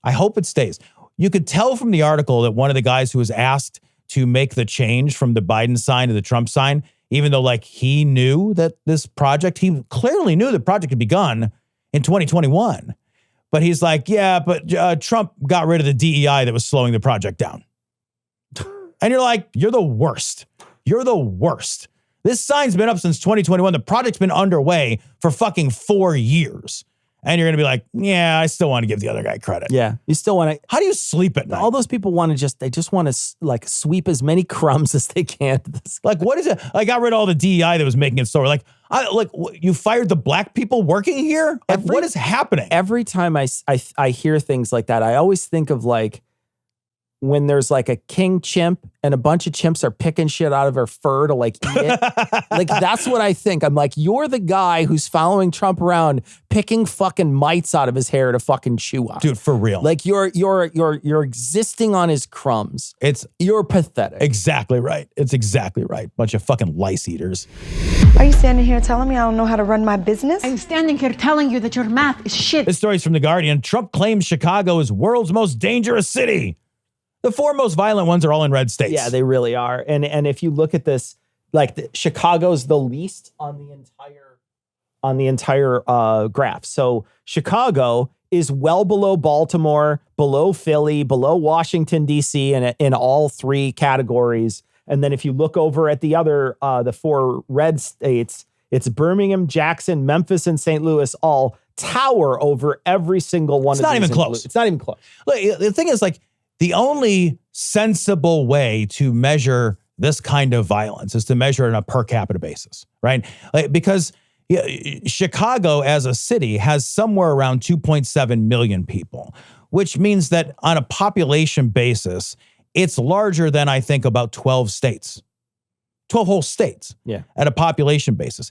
I hope it stays. You could tell from the article that one of the guys who was asked to make the change from the Biden sign to the Trump sign, even though, like, he knew that this project, he clearly knew the project had begun in 2021. But he's like, yeah, but Trump got rid of the DEI that was slowing the project down. And you're like, you're the worst. You're the worst. This sign's been up since 2021. The project's been underway for fucking 4 years. And you're going to be like, yeah, I still want to give the other guy credit. Yeah. You still want to. How do you sleep at night? All those people want to they just want to like sweep as many crumbs as they can. Like, what is it? I got rid of all the DEI that was making it so. Like, you fired the black people working here? Like, what is happening? Every time I hear things like that, I always think of like when there's like a king chimp and a bunch of chimps are picking shit out of her fur to like eat it. Like, that's what I think. I'm like, you're the guy who's following Trump around picking fucking mites out of his hair to fucking chew on. Dude, for real. Like, you're existing on his crumbs. You're pathetic. Exactly right. It's exactly right. Bunch of fucking lice eaters. Are you standing here telling me I don't know how to run my business? I'm standing here telling you that your math is shit. This story's from The Guardian. Trump claims Chicago is world's most dangerous city. The 4 most violent ones are all in red states. Yeah, they really are. And if you look at this, like Chicago's the least on the entire graph. So Chicago is well below Baltimore, below Philly, below Washington, D.C. in all 3 categories. And then if you look over at the other, the 4 red states, it's Birmingham, Jackson, Memphis, and St. Louis all tower over every single one of these. It's not even close. It's not even close. Look, the thing is, like, the only sensible way to measure this kind of violence is to measure it on a per capita basis, right? Like, because Chicago as a city has somewhere around 2.7 million people, which means that on a population basis, it's larger than, I think, about 12 states. 12 whole states at a population basis.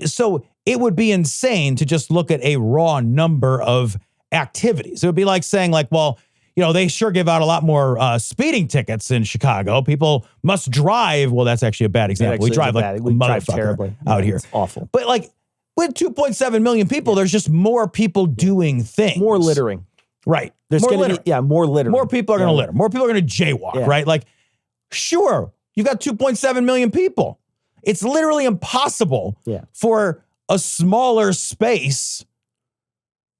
So it would be insane to just look at a raw number of activities. It would be like saying, like, well, you know, they sure give out a lot more speeding tickets in Chicago. People must drive. Well, that's actually a bad example. We drive like a motherfucker out here. It's awful. But like with 2.7 million people, there's just more people doing things. More littering. Right. There's more going to littering. be, more littering. More people are going to litter. More people are going to jaywalk, right? Like, sure, you've got 2.7 million people. It's literally impossible for a smaller space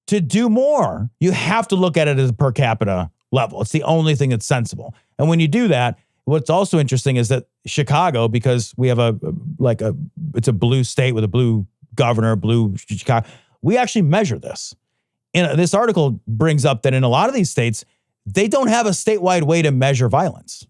to do more. You have to look at it as a per capita level. It's the only thing that's sensible. And when you do that, what's also interesting is that Chicago, because we have it's a blue state with a blue governor, blue Chicago, we actually measure this. And this article brings up that in a lot of these states, they don't have a statewide way to measure violence.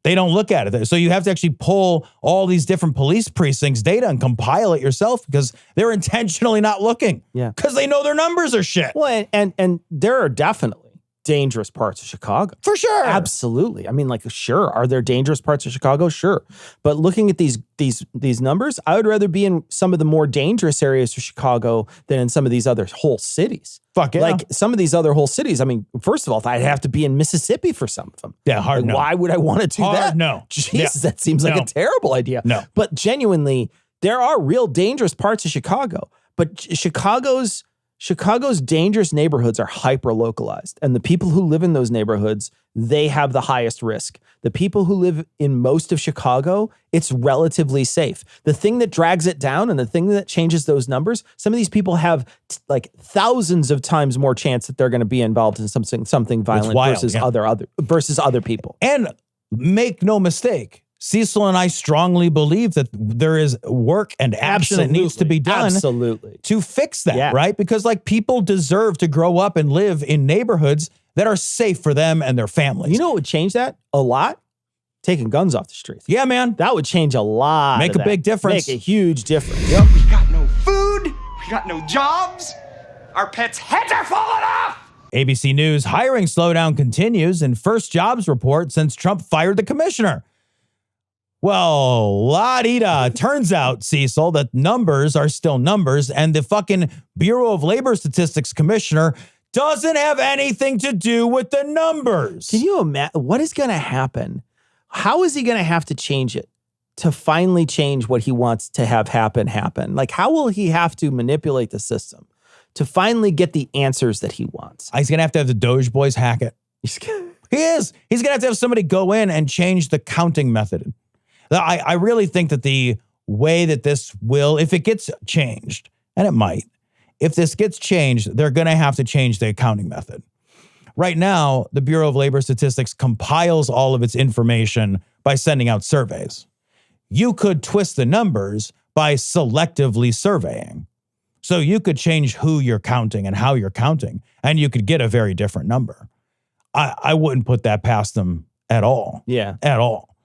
They don't look at it. So you have to actually pull all these different police precincts data and compile it yourself because they're intentionally not looking. Yeah. Because they know their numbers are shit. Well, and there are definitely dangerous parts of Chicago. For sure. Absolutely. I mean, like, sure. Are there dangerous parts of Chicago? Sure. But looking at these numbers, I would rather be in some of the more dangerous areas of Chicago than in some of these other whole cities. Fuck yeah. Like some of these other whole cities. I mean, first of all, I'd have to be in Mississippi for some of them. Yeah, hard no. Why would I want to do that? No. Jesus, that seems like a terrible idea. No. But genuinely, there are real dangerous parts of Chicago. But Chicago's dangerous neighborhoods are hyper-localized. And the people who live in those neighborhoods, they have the highest risk. The people who live in most of Chicago, it's relatively safe. The thing that drags it down and the thing that changes those numbers, some of these people have like thousands of times more chance that they're going to be involved in something violent wild, versus other people. And make no mistake, Cecil and I strongly believe that there is work and action that needs to be done to fix that, right? Because like people deserve to grow up and live in neighborhoods that are safe for them and their families. You know what would change that a lot? Taking guns off the streets. Yeah, man. That would change a lot. Make a big difference. Make a huge difference. Yep. We got no food. We got no jobs. Our pets' heads are falling off. ABC News hiring slowdown continues in first jobs report since Trump fired the commissioner. Well, la-di-da. Turns out, Cecil, that numbers are still numbers, and the fucking Bureau of Labor Statistics commissioner doesn't have anything to do with the numbers. Can you imagine what is going to happen? How is he going to have to change it to finally change what he wants to have happen? Like, how will he have to manipulate the system to finally get the answers that he wants? He's going to have the Doge boys hack it. He is. He's going to have somebody go in and change the counting method. I really think that the way that this will, if it gets changed, and it might, if this gets changed, they're going to have to change the accounting method. Right now, the Bureau of Labor Statistics compiles all of its information by sending out surveys. You could twist the numbers by selectively surveying. So you could change who you're counting and how you're counting, and you could get a very different number. I wouldn't put that past them at all. Yeah. At all.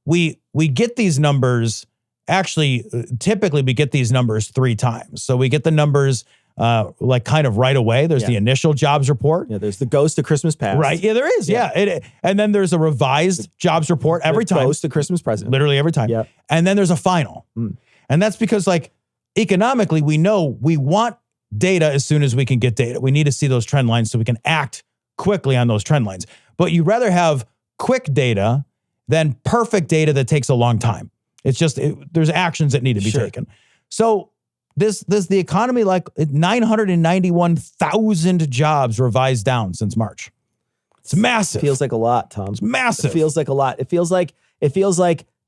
We get these numbers, actually, typically we get these numbers 3 times. So we get the numbers kind of right away. There's the initial jobs report. Yeah, there's the ghost of Christmas past. Right. Yeah, there is. Yeah. And then there's a revised jobs report every time. Ghost of Christmas present. Literally every time. Yeah. And then there's a final. And that's because economically, we know we want data as soon as we can get data. We need to see those trend lines so we can act quickly on those trend lines. But you'd rather have quick data than perfect data that takes a long time. It's just, there's actions that need to be taken. So the economy, 991,000 jobs revised down since March. It's massive. Feels like a lot, Tom. It's massive. It feels like a lot. It feels like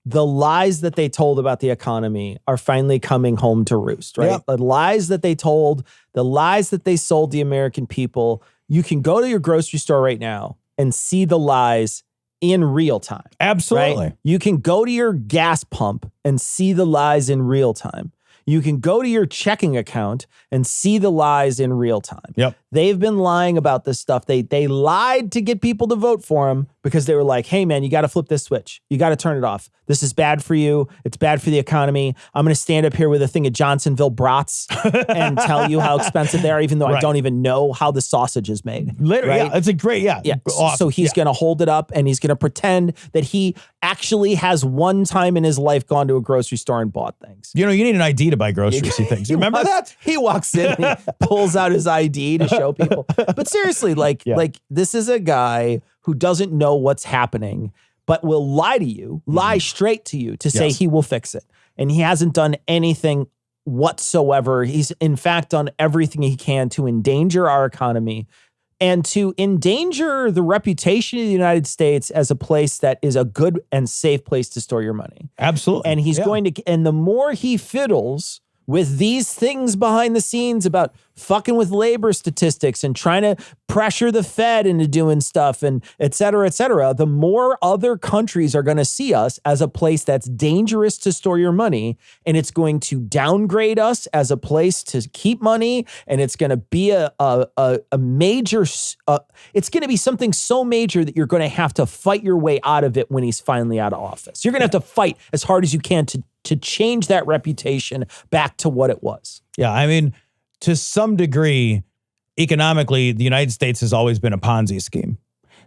the lies that they told about the economy are finally coming home to roost, right? Yep. The lies that they told, the lies that they sold the American people. You can go to your grocery store right now and see the lies in real time. Absolutely. Right? You can go to your gas pump and see the lies in real time. You can go to your checking account and see the lies in real time. Yep. They've been lying about this stuff. They lied to get people to vote for them because they were like, hey, man, you got to flip this switch. You got to turn it off. This is bad for you. It's bad for the economy. I'm going to stand up here with a thing of Johnsonville brats and tell you how expensive they are, even though I don't even know how the sausage is made. Literally, right? yeah. It's a great, Yeah. So he's going to hold it up and he's going to pretend that he actually has one time in his life gone to a grocery store and bought things. You need an ID to buy groceries, he thinks. You remember that? He walks in and he pulls out his ID to show people. But seriously, this is a guy who doesn't know what's happening, but will lie to you, lie straight to you to say he will fix it. And he hasn't done anything whatsoever. He's in fact done everything he can to endanger our economy and to endanger the reputation of the United States as a place that is a good and safe place to store your money. Absolutely. And he's going to, and the more he fiddles with these things behind the scenes about fucking with labor statistics and trying to pressure the Fed into doing stuff and et cetera, the more other countries are going to see us as a place that's dangerous to store your money. And it's going to downgrade us as a place to keep money. And it's going to be a major, it's going to be something so major that you're going to have to fight your way out of it when he's finally out of office. You're going to have to fight as hard as you can to change that reputation back to what it was. Yeah, I mean, to some degree, economically, the United States has always been a Ponzi scheme.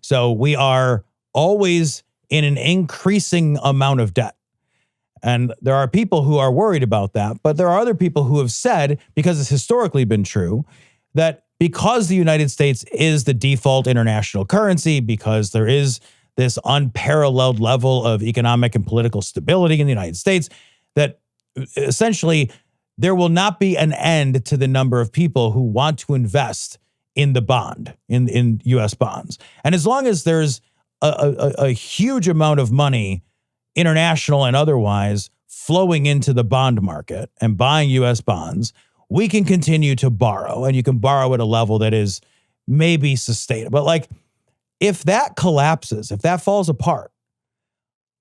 So we are always in an increasing amount of debt. And there are people who are worried about that, but there are other people who have said, because it's historically been true, that because the United States is the default international currency, because there is this unparalleled level of economic and political stability in the United States, that essentially there will not be an end to the number of people who want to invest in the bond, in U.S. bonds. And as long as there's a huge amount of money, international and otherwise, flowing into the bond market and buying U.S. bonds, we can continue to borrow. And you can borrow at a level that is maybe sustainable. But if that collapses, if that falls apart,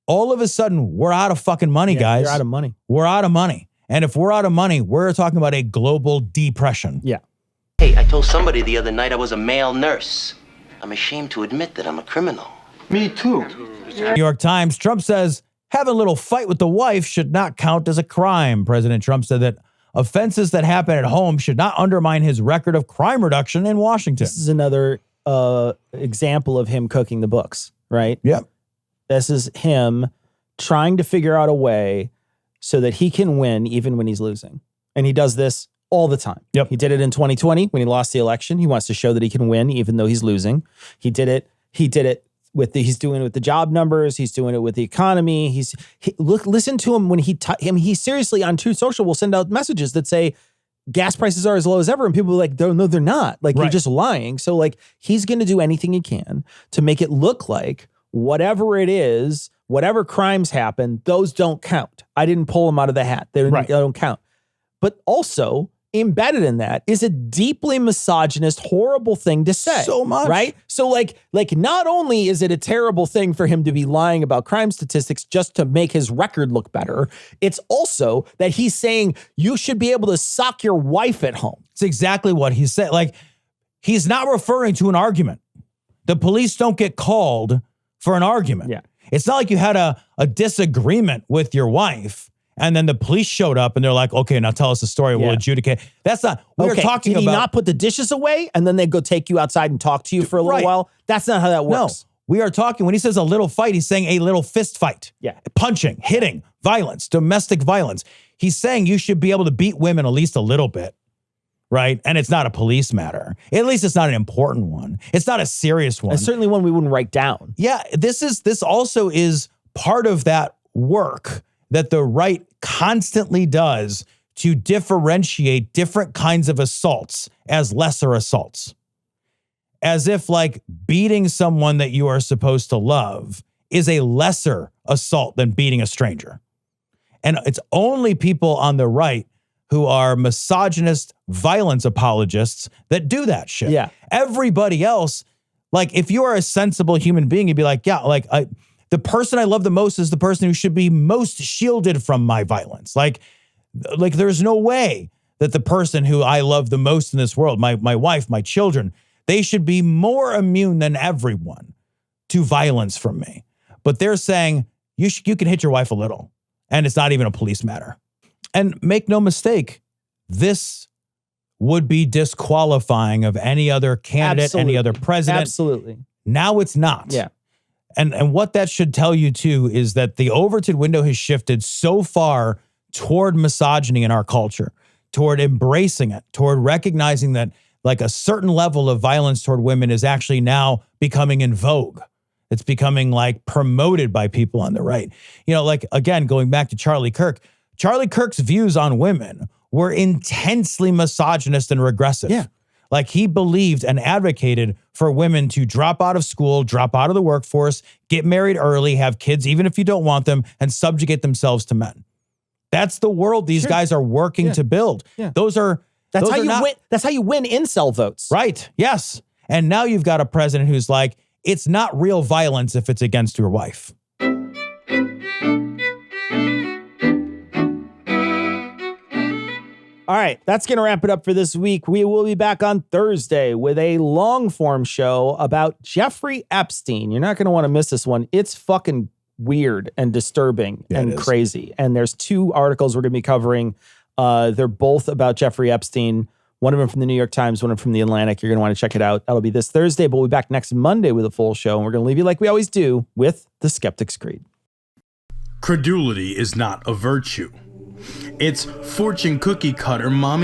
all of a sudden we're out of fucking money, guys. You're out of money. We're out of money. And if we're out of money, we're talking about a global depression. Yeah. Hey, I told somebody the other night I was a male nurse. I'm ashamed to admit that I'm a criminal. Me too. New York Times, Trump says having a little fight with the wife should not count as a crime. President Trump said that offenses that happen at home should not undermine his record of crime reduction in Washington. This is another example of him cooking the books, right? Yep. This is him trying to figure out a way so that he can win even when he's losing. And he does this all the time. Yep. He did it in 2020 when he lost the election. He wants to show that he can win even though he's losing. He did it he's doing it with the job numbers. He's doing it with the economy. Listen to him when he seriously on Truth Social will send out messages that say gas prices are as low as ever. And people are like, no, they're not. Like, you're just lying. So like, he's going to do anything he can to make it look like whatever it is, whatever crimes happen, those don't count. I didn't pull them out of the hat. They don't count. But also embedded in that is a deeply misogynist, horrible thing to say. So much. Right? So like not only is it a terrible thing for him to be lying about crime statistics just to make his record look better, it's also that he's saying you should be able to sock your wife at home. It's exactly what he said. Like, he's not referring to an argument. The police don't get called for an argument. Yeah. It's not like you had a disagreement with your wife and then the police showed up and they're like, okay, now tell us the story. We'll adjudicate. That's not, we're talking about. Did he about, not put the dishes away and then they go take you outside and talk to you for a little while? That's not how that works. No, we are talking, when he says a little fight, he's saying a little fist fight. Yeah. Punching, hitting, violence, domestic violence. He's saying you should be able to beat women at least a little bit. Right? And it's not a police matter. At least it's not an important one. It's not a serious one. It's certainly one we wouldn't write down. Yeah, this also is part of that work that the right constantly does to differentiate different kinds of assaults as lesser assaults. As if like beating someone that you are supposed to love is a lesser assault than beating a stranger. And it's only people on the right who are misogynist violence apologists that do that shit. Yeah. Everybody else, like if you are a sensible human being, you'd be like, yeah, like the person I love the most is the person who should be most shielded from my violence. Like there's no way that the person who I love the most in this world, my wife, my children, they should be more immune than everyone to violence from me. But they're saying you can hit your wife a little and it's not even a police matter. And make no mistake, this would be disqualifying of any other candidate, any other president. Absolutely. Now it's not. Yeah. And what that should tell you too is that the Overton window has shifted so far toward misogyny in our culture, toward embracing it, toward recognizing that like a certain level of violence toward women is actually now becoming in vogue. It's becoming like promoted by people on the right. You know, like again, going back to Charlie Kirk, Charlie Kirk's views on women were intensely misogynist and regressive. Yeah. Like he believed and advocated for women to drop out of school, drop out of the workforce, get married early, have kids, even if you don't want them, and subjugate themselves to men. That's the world these guys are working to build. Yeah. That's how you win. That's how you win incel votes. Right. Yes. And now you've got a president who's like, it's not real violence if it's against your wife. All right, that's going to wrap it up for this week. We will be back on Thursday with a long form show about Jeffrey Epstein. You're not going to want to miss this one. It's fucking weird and disturbing and crazy. And there's 2 articles we're going to be covering. They're both about Jeffrey Epstein. One of them from the New York Times, one of them from the Atlantic. You're going to want to check it out. That'll be this Thursday, but we'll be back next Monday with a full show. And we're going to leave you like we always do with the Skeptic's Creed. Credulity is not a virtue. It's fortune cookie cutter mommy